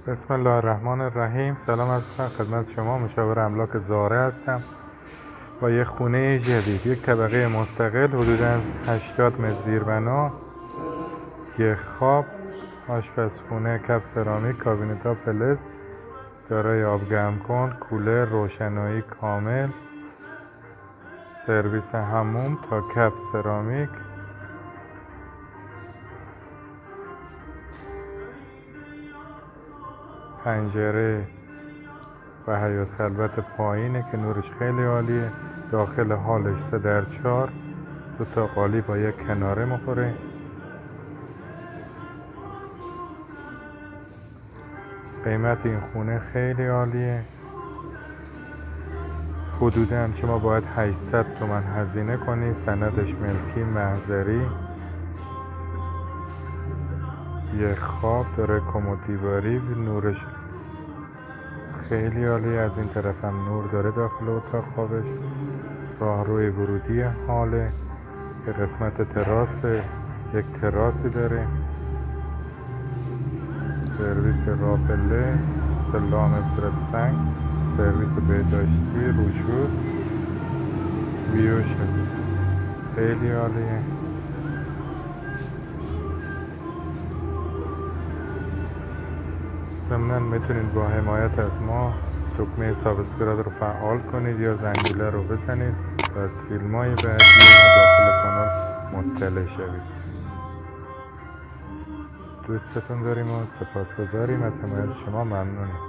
بسم الله الرحمن الرحیم. سلام از خدمت شما. مشاور املاک زاره هستم با یک خونه جدید، یک طبقه مستقل، حدوداً 80 متر زیربنا، یک خواب، آشپزخونه، کف سرامیک، کابینت‌ها فلز، دارای آب گرم کن، کولر، روشنایی کامل، سرویس حموم تا کف سرامیک، پنجره و حیاط خلوت پایینه که نورش خیلی عالیه. داخل حالش 3x4، 2 تا قالی با یک کناره میخوره. قیمت این خونه خیلی عالیه. حدوداً شما باید 800 تومن هزینه کنی. سندش ملکی محضری. یک خواب داره، کمد دیواری، نورش خیلی عالی. از این طرف هم نور داره داخل اتاق خوابش. راهروی ورودی حاله که قسمت تراس، یک تراسی داره. سرویس رافله، سلام ابزرت سنگ، سرویس بهداشتی، روشور، ویوش خیلی عالیه. ضمناً میتونید با حمایت از ما دکمه سابسکرایب رو فعال کنید یا زنگوله رو بزنید تا از فیلم‌های بعدی ما داخل کانال مطلع شوید. دوستتون داریم و سپاسگزاریم. از حمایت شما ممنونیم.